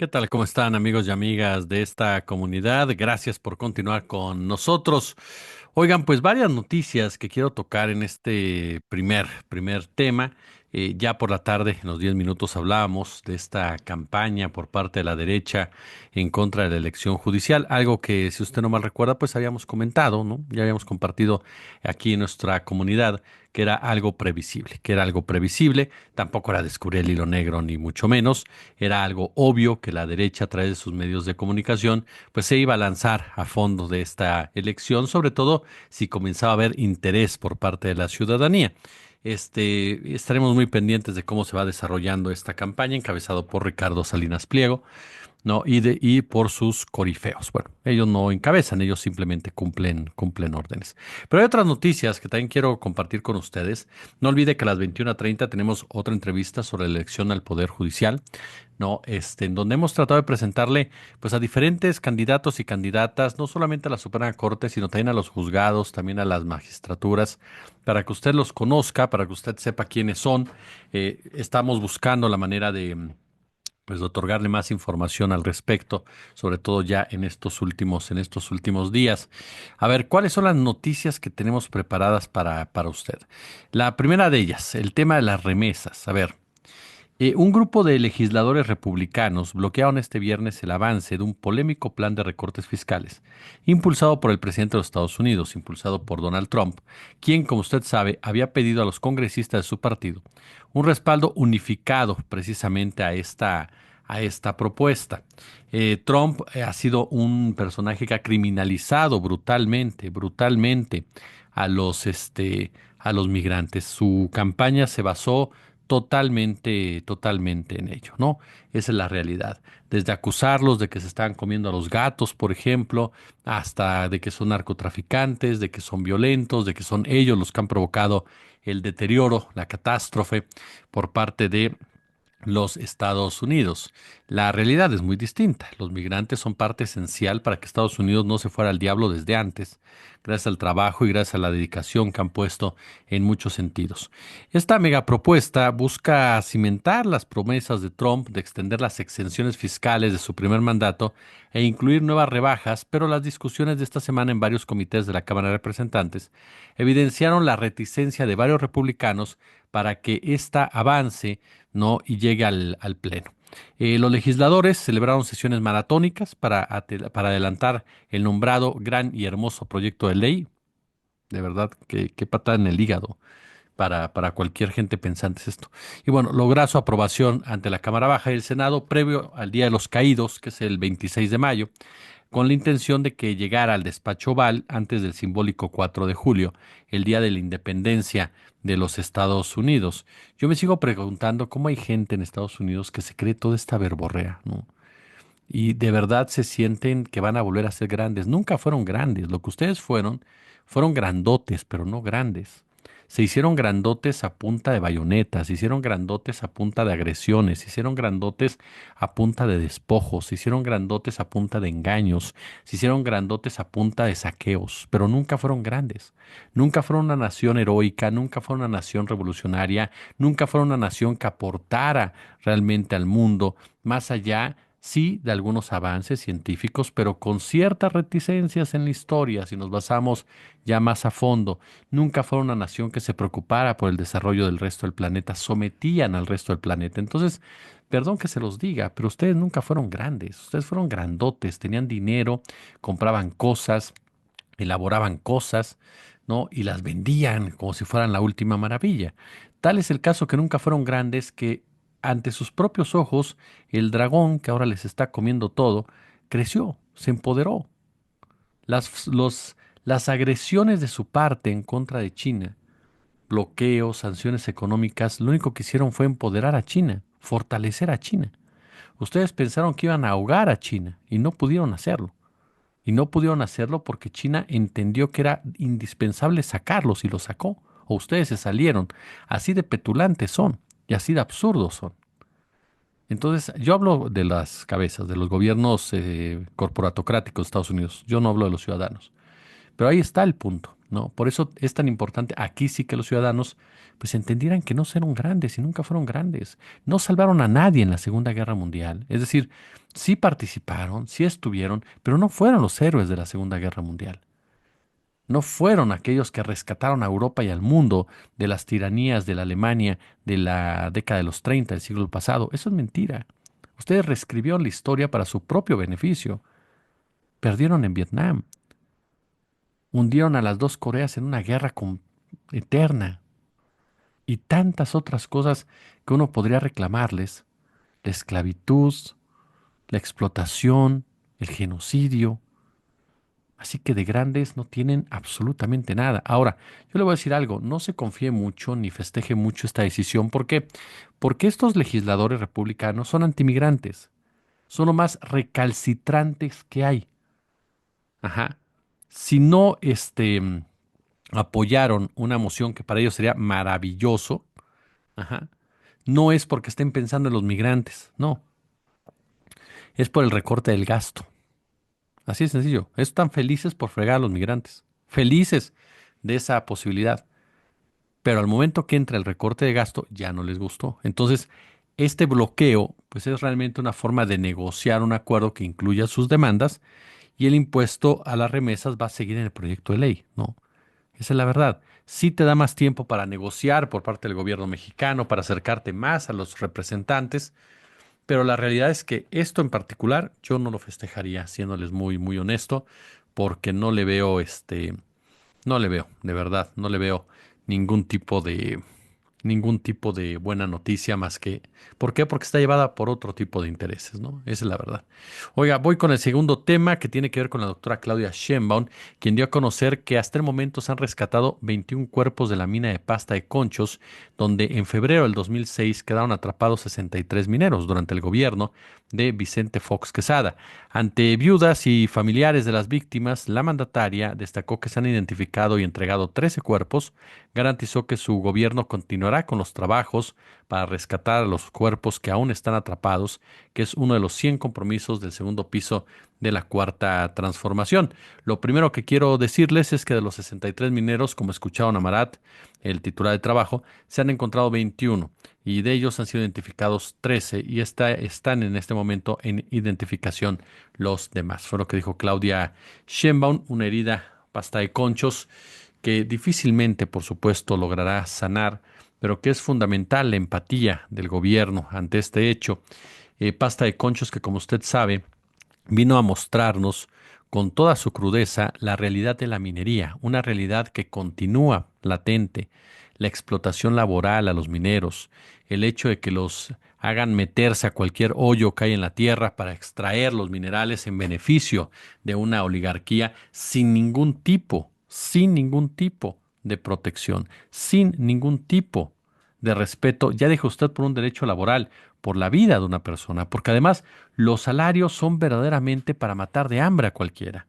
¿Qué tal? ¿Cómo están amigos y amigas de esta comunidad? Gracias por continuar con nosotros. Oigan, pues varias noticias que quiero tocar en este primer tema. Ya por la tarde, en los 10 minutos, hablábamos de esta campaña por parte de la derecha en contra de la elección judicial, algo que, si usted no mal recuerda, pues habíamos comentado, ¿no? Ya habíamos compartido aquí en nuestra comunidad que era algo previsible, tampoco era descubrir el hilo negro, ni mucho menos. Era algo obvio que la derecha, a través de sus medios de comunicación, pues se iba a lanzar a fondo de esta elección, sobre todo si comenzaba a haber interés por parte de la ciudadanía. Estaremos muy pendientes de cómo se va desarrollando esta campaña, encabezado por Ricardo Salinas Pliego, ¿no? Y por sus corifeos. Bueno, ellos no encabezan, ellos simplemente cumplen órdenes. Pero hay otras noticias que también quiero compartir con ustedes. No olvide que a las 21:30 tenemos otra entrevista sobre la elección al Poder Judicial, ¿no? En donde hemos tratado de presentarle, pues, a diferentes candidatos y candidatas, no solamente a la Suprema Corte, sino también a los juzgados, también a las magistraturas, para que usted los conozca, para que usted sepa quiénes son. Estamos buscando la manera de, pues, de otorgarle más información al respecto, sobre todo ya en estos últimos días. A ver, ¿cuáles son las noticias que tenemos preparadas para usted? La primera de ellas, el tema de las remesas. A ver. Un grupo de legisladores republicanos bloquearon este viernes el avance de un polémico plan de recortes fiscales, impulsado por el presidente de los Estados Unidos, impulsado por Donald Trump, quien, como usted sabe, había pedido a los congresistas de su partido un respaldo unificado precisamente a esta propuesta. Trump ha sido un personaje que ha criminalizado brutalmente a los migrantes. Su campaña se basó totalmente en ello, ¿no? Esa es la realidad. Desde acusarlos de que se están comiendo a los gatos, por ejemplo, hasta de que son narcotraficantes, de que son violentos, de que son ellos los que han provocado el deterioro, la catástrofe por parte de los Estados Unidos. La realidad es muy distinta. Los migrantes son parte esencial para que Estados Unidos no se fuera al diablo desde antes, gracias al trabajo y gracias a la dedicación que han puesto en muchos sentidos. Esta megapropuesta busca cimentar las promesas de Trump de extender las exenciones fiscales de su primer mandato e incluir nuevas rebajas, pero las discusiones de esta semana en varios comités de la Cámara de Representantes evidenciaron la reticencia de varios republicanos para que esta avance, ¿no? Y llegue al Pleno. Los legisladores celebraron sesiones maratónicas para adelantar el nombrado gran y hermoso proyecto de ley. De verdad, qué patada en el hígado para cualquier gente pensante es esto. Y bueno, logra su aprobación ante la Cámara Baja y el Senado previo al Día de los Caídos, que es el 26 de mayo, con la intención de que llegara al despacho Oval antes del simbólico 4 de julio, el día de la independencia de los Estados Unidos. Yo me sigo preguntando cómo hay gente en Estados Unidos que se cree toda esta verborrea, ¿no? Y de verdad se sienten que van a volver a ser grandes. Nunca fueron grandes. Lo que ustedes fueron grandotes, pero no grandes. Se hicieron grandotes a punta de bayonetas, se hicieron grandotes a punta de agresiones, se hicieron grandotes a punta de despojos, se hicieron grandotes a punta de engaños, se hicieron grandotes a punta de saqueos, pero nunca fueron grandes. Nunca fueron una nación heroica, nunca fueron una nación revolucionaria, nunca fueron una nación que aportara realmente al mundo, más allá, sí, de algunos avances científicos, pero con ciertas reticencias en la historia, si nos basamos ya más a fondo. Nunca fueron una nación que se preocupara por el desarrollo del resto del planeta, sometían al resto del planeta. Entonces, perdón que se los diga, pero ustedes nunca fueron grandes, ustedes fueron grandotes, tenían dinero, compraban cosas, elaboraban cosas, ¿no? Y las vendían como si fueran la última maravilla. Tal es el caso que nunca fueron grandes, que ante sus propios ojos el dragón que ahora les está comiendo todo creció, se empoderó. Las, los, las agresiones de su parte en contra de China, bloqueos, sanciones económicas, lo único que hicieron fue empoderar a China, fortalecer a China. Ustedes pensaron que iban a ahogar a China y no pudieron hacerlo. Y no pudieron hacerlo porque China entendió que era indispensable sacarlos y los sacó. O ustedes se salieron. Así de petulantes son y así de absurdos son. Entonces, yo hablo de las cabezas, de los gobiernos corporatocráticos de Estados Unidos. Yo no hablo de los ciudadanos. Pero ahí está el punto, ¿no? Por eso es tan importante aquí sí que los ciudadanos pues entendieran que no fueron grandes y nunca fueron grandes. No salvaron a nadie en la Segunda Guerra Mundial. Es decir, sí participaron, sí estuvieron, pero no fueron los héroes de la Segunda Guerra Mundial. No fueron aquellos que rescataron a Europa y al mundo de las tiranías de la Alemania de la década de los 30 del siglo pasado. Eso es mentira. Ustedes reescribieron la historia para su propio beneficio. Perdieron en Vietnam. Hundieron a las dos Coreas en una eterna. Y tantas otras cosas que uno podría reclamarles. La esclavitud, la explotación, el genocidio. Así que de grandes no tienen absolutamente nada. Ahora, yo le voy a decir algo, no se confíe mucho ni festeje mucho esta decisión. ¿Por qué? Porque estos legisladores republicanos son antimigrantes. Son lo más recalcitrantes que hay. Ajá. Si no, apoyaron una moción que para ellos sería maravilloso, ajá, no es porque estén pensando en los migrantes, no, es por el recorte del gasto. Así de sencillo. Están felices por fregar a los migrantes, felices de esa posibilidad. Pero al momento que entra el recorte de gasto ya no les gustó. Entonces, este bloqueo, pues es realmente una forma de negociar un acuerdo que incluya sus demandas y el impuesto a las remesas va a seguir en el proyecto de ley, ¿no? Esa es la verdad. Sí te da más tiempo para negociar por parte del gobierno mexicano, para acercarte más a los representantes, pero la realidad es que esto en particular yo no lo festejaría, siéndoles muy, muy honesto, porque no le veo, no le veo, de verdad, no le veo ningún tipo de, ningún tipo de buena noticia más que, ¿por qué? Porque está llevada por otro tipo de intereses, ¿no? Esa es la verdad. Oiga, voy con el segundo tema que tiene que ver con la doctora Claudia Sheinbaum, quien dio a conocer que hasta el momento se han rescatado 21 cuerpos de la mina de Pasta de Conchos, donde en febrero del 2006 quedaron atrapados 63 mineros durante el gobierno de Vicente Fox Quesada. Ante viudas y familiares de las víctimas, la mandataria destacó que se han identificado y entregado 13 cuerpos, garantizó que su gobierno continuará con los trabajos para rescatar a los cuerpos que aún están atrapados, que es uno de los 100 compromisos del segundo piso de la cuarta transformación. Lo primero que quiero decirles es que de los 63 mineros, como escucharon a Marat, el titular de trabajo, se han encontrado 21 y de ellos han sido identificados 13 y están en este momento en identificación los demás. Fue lo que dijo Claudia Sheinbaum, una herida pasta de conchos que difícilmente, por supuesto, logrará sanar, pero que es fundamental la empatía del gobierno ante este hecho. Pasta de conchos que, como usted sabe, vino a mostrarnos con toda su crudeza la realidad de la minería, una realidad que continúa latente, la explotación laboral a los mineros, el hecho de que los hagan meterse a cualquier hoyo que hay en la tierra para extraer los minerales en beneficio de una oligarquía sin ningún tipo de protección, sin ningún tipo de respeto, ya deja usted por un derecho laboral, por la vida de una persona, porque además los salarios son verdaderamente para matar de hambre a cualquiera.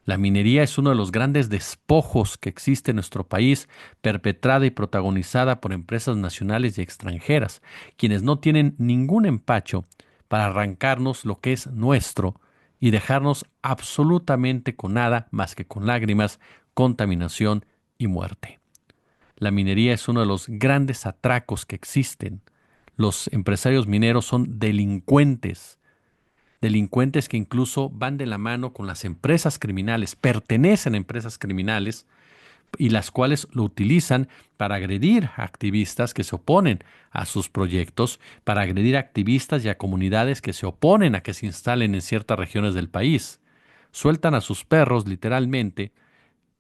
La minería es uno de los grandes despojos que existe en nuestro país, perpetrada y protagonizada por empresas nacionales y extranjeras, quienes no tienen ningún empacho para arrancarnos lo que es nuestro y dejarnos absolutamente con nada más que con lágrimas, contaminación y muerte. La minería es uno de los grandes atracos que existen. Los empresarios mineros son delincuentes, delincuentes que incluso van de la mano con las empresas criminales, pertenecen a empresas criminales y las cuales lo utilizan para agredir a activistas que se oponen a sus proyectos, para agredir a activistas y a comunidades que se oponen a que se instalen en ciertas regiones del país. Sueltan a sus perros literalmente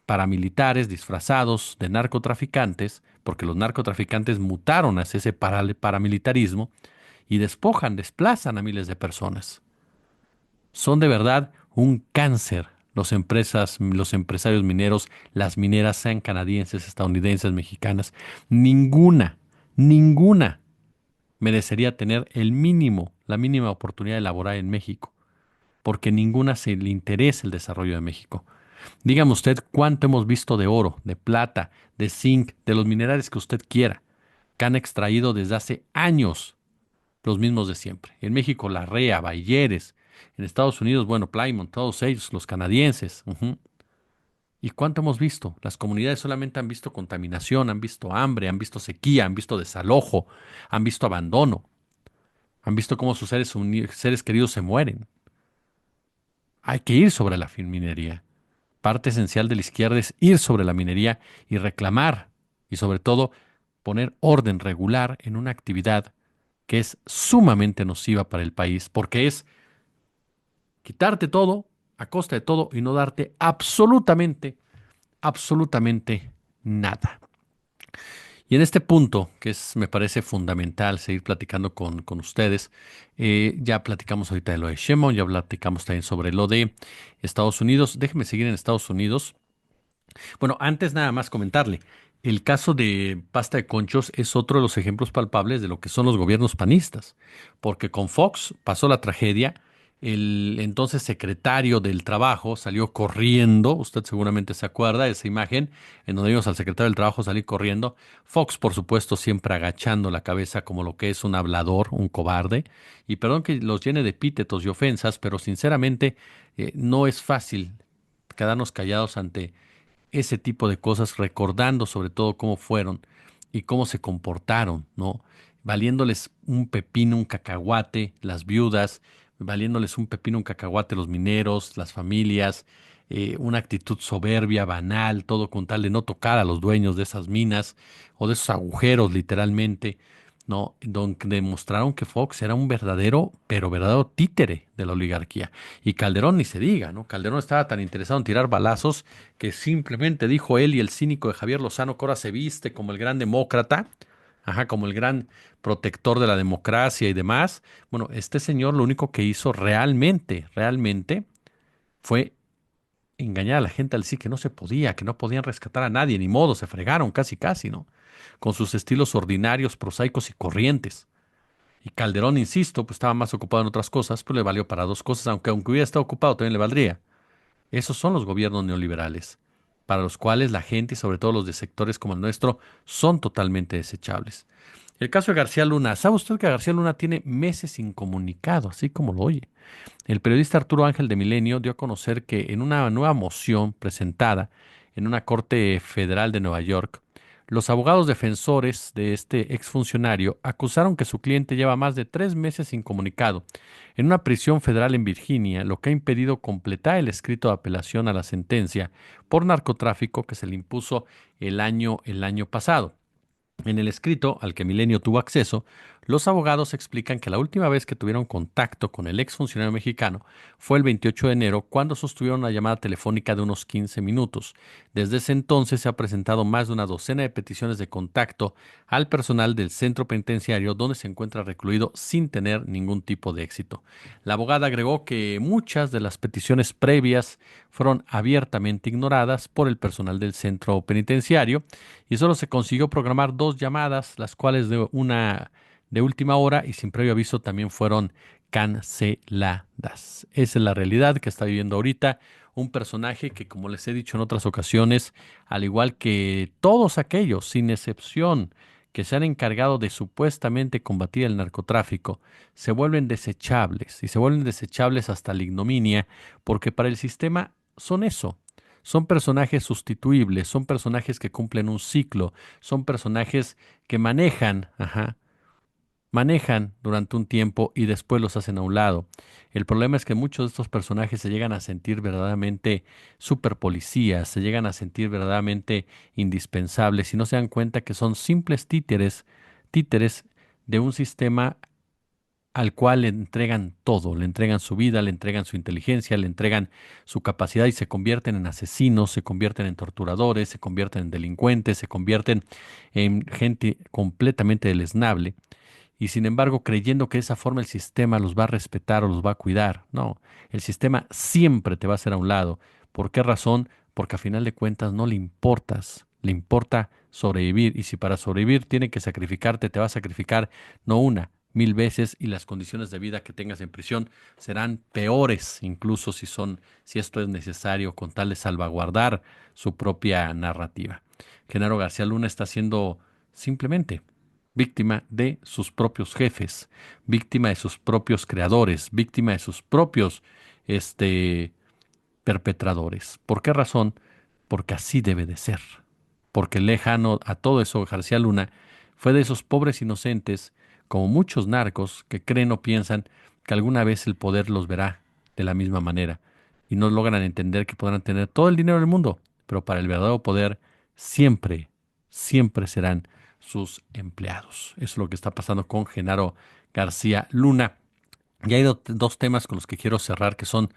paramilitares disfrazados de narcotraficantes, porque los narcotraficantes mutaron hacia ese paramilitarismo y despojan, desplazan a miles de personas. Son de verdad un cáncer los empresarios mineros, las mineras, sean canadienses, estadounidenses, mexicanas. Ninguna, ninguna merecería tener la mínima oportunidad de laborar en México, porque ninguna se le interesa el desarrollo de México. Dígame usted cuánto hemos visto de oro, de plata, de zinc, de los minerales que usted quiera, que han extraído desde hace años los mismos de siempre. En México, la REA, Bayeres, en Estados Unidos, bueno, Plymouth, todos ellos, los canadienses. Ujú. ¿Y cuánto hemos visto? Las comunidades solamente han visto contaminación, han visto hambre, han visto sequía, han visto desalojo, han visto abandono, han visto cómo sus seres queridos se mueren. Hay que ir sobre la minería. Parte esencial de la izquierda es ir sobre la minería y reclamar, y sobre todo poner orden regular en una actividad que es sumamente nociva para el país, porque es quitarte todo a costa de todo y no darte absolutamente, absolutamente nada. Y en este punto, que es, me parece fundamental seguir platicando con ustedes, ya platicamos ahorita de lo de Sheinbaum, ya platicamos también sobre lo de Estados Unidos. Déjeme seguir en Estados Unidos. Bueno, antes nada más comentarle, el caso de Pasta de Conchos es otro de los ejemplos palpables de lo que son los gobiernos panistas, porque con Fox pasó la tragedia, el entonces secretario del Trabajo salió corriendo, usted seguramente se acuerda de esa imagen, en donde vimos al secretario del Trabajo salir corriendo, Fox por supuesto siempre agachando la cabeza como lo que es un hablador, un cobarde, y perdón que los llene de epítetos y ofensas, pero sinceramente no es fácil quedarnos callados ante ese tipo de cosas, recordando sobre todo cómo fueron y cómo se comportaron, ¿no? Valiéndoles un pepino, un cacahuate, las viudas, valiéndoles un pepino, un cacahuate los mineros, las familias, una actitud soberbia, banal, todo con tal de no tocar a los dueños de esas minas o de esos agujeros, literalmente. ¿No? Donde demostraron que Fox era un verdadero, pero verdadero títere de la oligarquía. Y Calderón ni se diga, ¿no? Calderón estaba tan interesado en tirar balazos que simplemente dijo él y el cínico de Javier Lozano, que ahora se viste como el gran demócrata, ajá, como el gran protector de la democracia y demás. Bueno, este señor lo único que hizo realmente, realmente fue engañar a la gente al decir que no se podía, que no podían rescatar a nadie, ni modo, se fregaron casi, casi, ¿no? Con sus estilos ordinarios, prosaicos y corrientes. Y Calderón, insisto, pues estaba más ocupado en otras cosas, pero le valió para dos cosas, aunque hubiera estado ocupado también le valdría. Esos son los gobiernos neoliberales, para los cuales la gente y sobre todo los de sectores como el nuestro son totalmente desechables. El caso de García Luna, ¿sabe usted que García Luna tiene meses incomunicado, así como lo oye? El periodista Arturo Ángel de Milenio dio a conocer que en una nueva moción presentada en una corte federal de Nueva York, los abogados defensores de este exfuncionario acusaron que su cliente lleva más de 3 meses incomunicado en una prisión federal en Virginia, lo que ha impedido completar el escrito de apelación a la sentencia por narcotráfico que se le impuso el año pasado. En el escrito al que Milenio tuvo acceso, los abogados explican que la última vez que tuvieron contacto con el exfuncionario mexicano fue el 28 de enero, cuando sostuvieron una llamada telefónica de unos 15 minutos. Desde ese entonces se ha presentado más de una docena de peticiones de contacto al personal del centro penitenciario donde se encuentra recluido sin tener ningún tipo de éxito. La abogada agregó que muchas de las peticiones previas fueron abiertamente ignoradas por el personal del centro penitenciario y solo se consiguió programar dos llamadas, las cuales de una de última hora y sin previo aviso también fueron canceladas. Esa es la realidad que está viviendo ahorita un personaje que, como les he dicho en otras ocasiones, al igual que todos aquellos, sin excepción, que se han encargado de supuestamente combatir el narcotráfico, se vuelven desechables y se vuelven desechables hasta la ignominia, porque para el sistema son eso. Son personajes sustituibles, son personajes que cumplen un ciclo, son personajes que manejan, ajá, manejan durante un tiempo y después los hacen a un lado. El problema es que muchos de estos personajes se llegan a sentir verdaderamente super policías, se llegan a sentir verdaderamente indispensables y no se dan cuenta que son simples títeres, títeres de un sistema al cual le entregan todo, le entregan su vida, le entregan su inteligencia, le entregan su capacidad y se convierten en asesinos, se convierten en torturadores, se convierten en delincuentes, se convierten en gente completamente deleznable y sin embargo creyendo que de esa forma el sistema los va a respetar o los va a cuidar. No, el sistema siempre te va a hacer a un lado. ¿Por qué razón? Porque a final de cuentas no le importas, le importa sobrevivir y si para sobrevivir tiene que sacrificarte, te va a sacrificar no una, mil veces y las condiciones de vida que tengas en prisión serán peores, incluso si esto es necesario con tal de salvaguardar su propia narrativa. Genaro García Luna está siendo simplemente víctima de sus propios jefes, víctima de sus propios creadores, víctima de sus propios este, perpetradores. ¿Por qué razón? porque así debe de ser. Porque lejano a todo eso, García Luna fue de esos pobres inocentes, como muchos narcos, que creen o piensan que alguna vez el poder los verá de la misma manera y no logran entender que podrán tener todo el dinero del mundo, pero para el verdadero poder siempre, siempre serán sus empleados. Eso es lo que está pasando con Genaro García Luna. Y hay dos temas con los que quiero cerrar, que son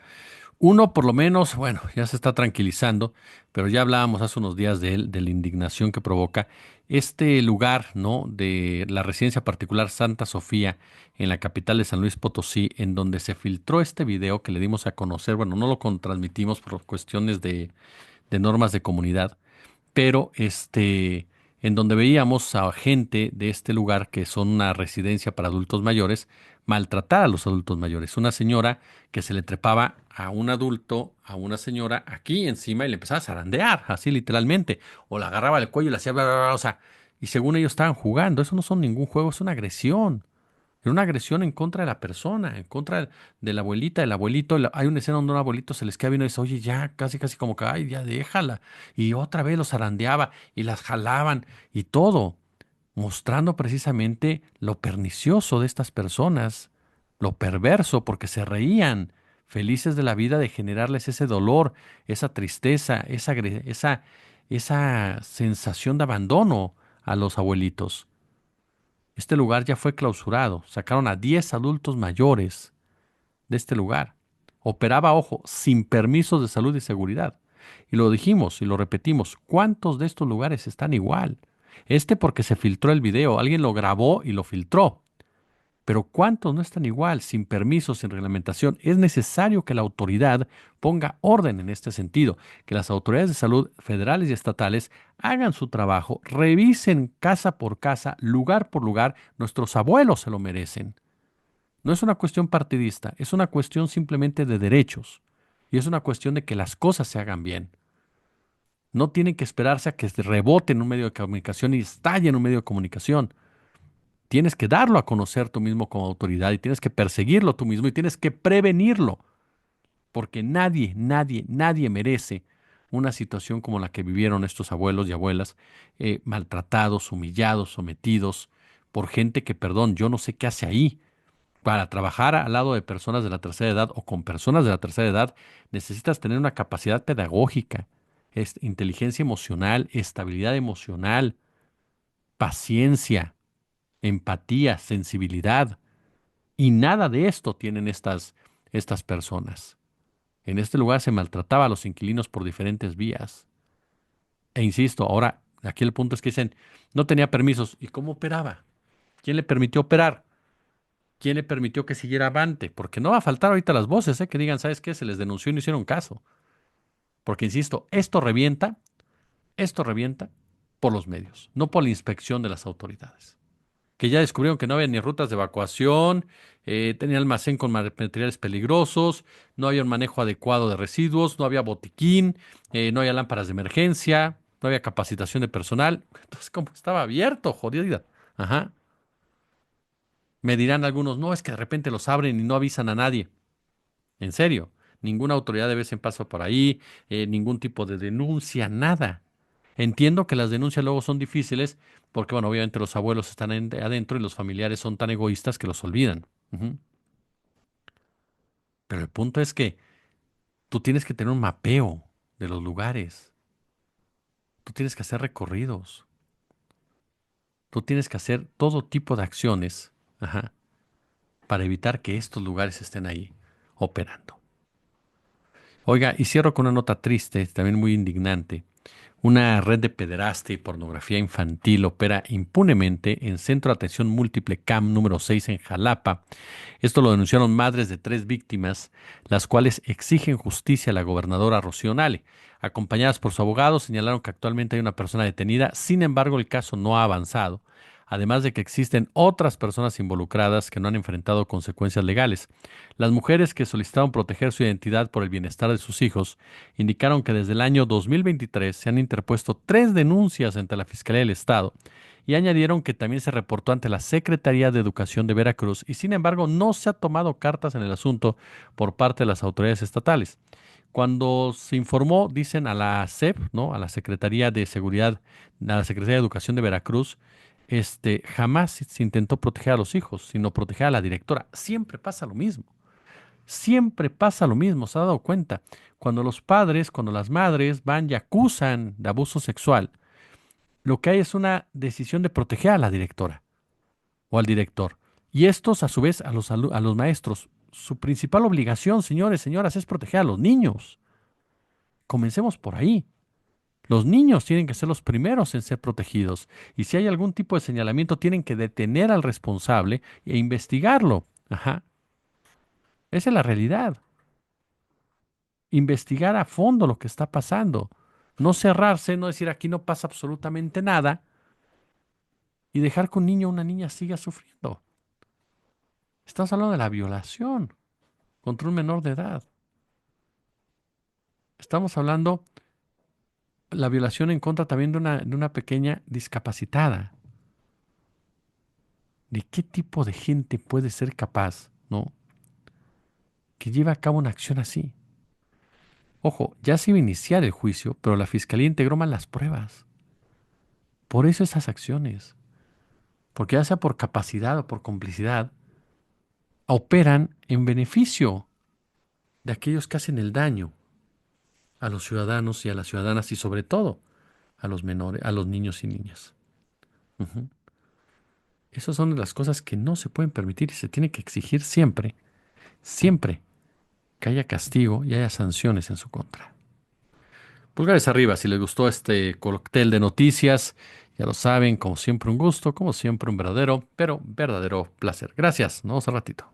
uno, por lo menos, bueno, ya se está tranquilizando, pero ya hablábamos hace unos días de él, de la indignación que provoca este lugar, ¿no? De la residencia particular Santa Sofía en la capital de San Luis Potosí, en donde se filtró este video que le dimos a conocer. Bueno, no lo transmitimos por cuestiones de normas de comunidad, pero en donde veíamos a gente de este lugar, que son una residencia para adultos mayores, maltratar a los adultos mayores. Una señora que se le trepaba a un adulto, a una señora aquí encima y le empezaba a zarandear, así literalmente, o la agarraba del cuello y le hacía bla, bla, bla, o sea, y según ellos estaban jugando. Eso no son ningún juego, es una agresión. Era una agresión en contra de la persona, en contra de la abuelita, del abuelito. Hay una escena donde un abuelito se les queda viendo y dice, oye, ya, casi, casi como que, ay, ya déjala. Y otra vez los zarandeaba y las jalaban y todo, mostrando precisamente lo pernicioso de estas personas, lo perverso, porque se reían, felices de la vida, de generarles ese dolor, esa tristeza, esa sensación de abandono a los abuelitos. Este lugar ya fue clausurado. Sacaron a 10 adultos mayores de este lugar. Operaba, ojo, sin permisos de salud y seguridad. Y lo dijimos y lo repetimos. ¿Cuántos de estos lugares están igual? Porque se filtró el video. Alguien lo grabó y lo filtró. Pero ¿cuántos no están igual, sin permiso, sin reglamentación? Es necesario que la autoridad ponga orden en este sentido, que las autoridades de salud federales y estatales hagan su trabajo, revisen casa por casa, lugar por lugar. Nuestros abuelos se lo merecen. No es una cuestión partidista, es una cuestión simplemente de derechos. Y es una cuestión de que las cosas se hagan bien. No tienen que esperarse a que rebote en un medio de comunicación y estalle en un medio de comunicación. Tienes que darlo a conocer tú mismo como autoridad y tienes que perseguirlo tú mismo y tienes que prevenirlo, porque nadie, nadie, nadie merece una situación como la que vivieron estos abuelos y abuelas, maltratados, humillados, sometidos por gente que, perdón, yo no sé qué hace ahí. Para trabajar al lado de personas de la tercera edad o con personas de la tercera edad, necesitas tener una capacidad pedagógica, inteligencia emocional, estabilidad emocional, paciencia, empatía, sensibilidad. Y nada de esto tienen estas personas. En este lugar se maltrataba a los inquilinos por diferentes vías. E insisto, ahora, aquí el punto es que dicen, no tenía permisos. ¿Y cómo operaba? ¿Quién le permitió operar? ¿Quién le permitió que siguiera avante? Porque no va a faltar ahorita las voces, que digan, ¿sabes qué? Se les denunció y no hicieron caso. Porque, insisto, esto revienta por los medios, no por la inspección de las autoridades, que ya descubrieron que no había ni rutas de evacuación, tenía almacén con materiales peligrosos, no había un manejo adecuado de residuos, no había botiquín, no había lámparas de emergencia, no había capacitación de personal. Entonces, ¿cómo estaba abierto, jodida? Ajá. Me dirán algunos, no, es que de repente los abren y no avisan a nadie. En serio, ninguna autoridad de vez en paso por ahí, ningún tipo de denuncia, nada. Entiendo que las denuncias luego son difíciles porque, bueno, obviamente los abuelos están adentro y los familiares son tan egoístas que los olvidan. Ujú. Pero el punto es que tú tienes que tener un mapeo de los lugares, tú tienes que hacer recorridos, tú tienes que hacer todo tipo de acciones, ajá, para evitar que estos lugares estén ahí operando. Oiga, y cierro con una nota triste, también muy indignante. Una red de pederastia y pornografía infantil opera impunemente en Centro de Atención Múltiple CAM número 6 en Jalapa. Esto lo denunciaron madres de 3 víctimas, las cuales exigen justicia a la gobernadora Rocío Nale. Acompañadas por su abogado, señalaron que actualmente hay una persona detenida, sin embargo el caso no ha avanzado, además de que existen otras personas involucradas que no han enfrentado consecuencias legales. Las mujeres que solicitaron proteger su identidad por el bienestar de sus hijos indicaron que desde el año 2023 se han interpuesto 3 denuncias ante la Fiscalía del Estado Y añadieron que también se reportó ante la Secretaría de Educación de Veracruz y sin embargo no se ha tomado cartas en el asunto por parte de las autoridades estatales. Cuando se informó, dicen a la SEP, ¿no? A la Secretaría de Seguridad, a la Secretaría de Educación de Veracruz, jamás se intentó proteger a los hijos, sino proteger a la directora. Siempre pasa lo mismo. Siempre pasa lo mismo, ¿se ha dado cuenta? Cuando los padres, cuando las madres van y acusan de abuso sexual, lo que hay es una decisión de proteger a la directora o al director. Y estos, a su vez, a los maestros. Su principal obligación, señores, señoras, es proteger a los niños. Comencemos por ahí. Los niños tienen que ser los primeros en ser protegidos. Y si hay algún tipo de señalamiento, tienen que detener al responsable e investigarlo. Ajá. Esa es la realidad. Investigar a fondo lo que está pasando. No cerrarse, no decir aquí no pasa absolutamente nada y dejar que un niño o una niña siga sufriendo. Estamos hablando de la violación contra un menor de edad. Estamos hablando de la violación en contra también de una pequeña discapacitada. ¿De qué tipo de gente puede ser capaz, no, que lleve a cabo una acción así? Ojo, ya se iba a iniciar el juicio, pero la fiscalía integró mal las pruebas. Por eso esas acciones, porque ya sea por capacidad o por complicidad, operan en beneficio de aquellos que hacen el daño a los ciudadanos y a las ciudadanas y sobre todo a los menores, a los niños y niñas. Ujú. Esas son las cosas que no se pueden permitir y se tiene que exigir siempre, siempre que haya castigo y haya sanciones en su contra. Pulgares arriba si les gustó este cóctel de noticias. Ya lo saben, como siempre un gusto, como siempre un verdadero, pero verdadero placer. Gracias, nos vemos al ratito.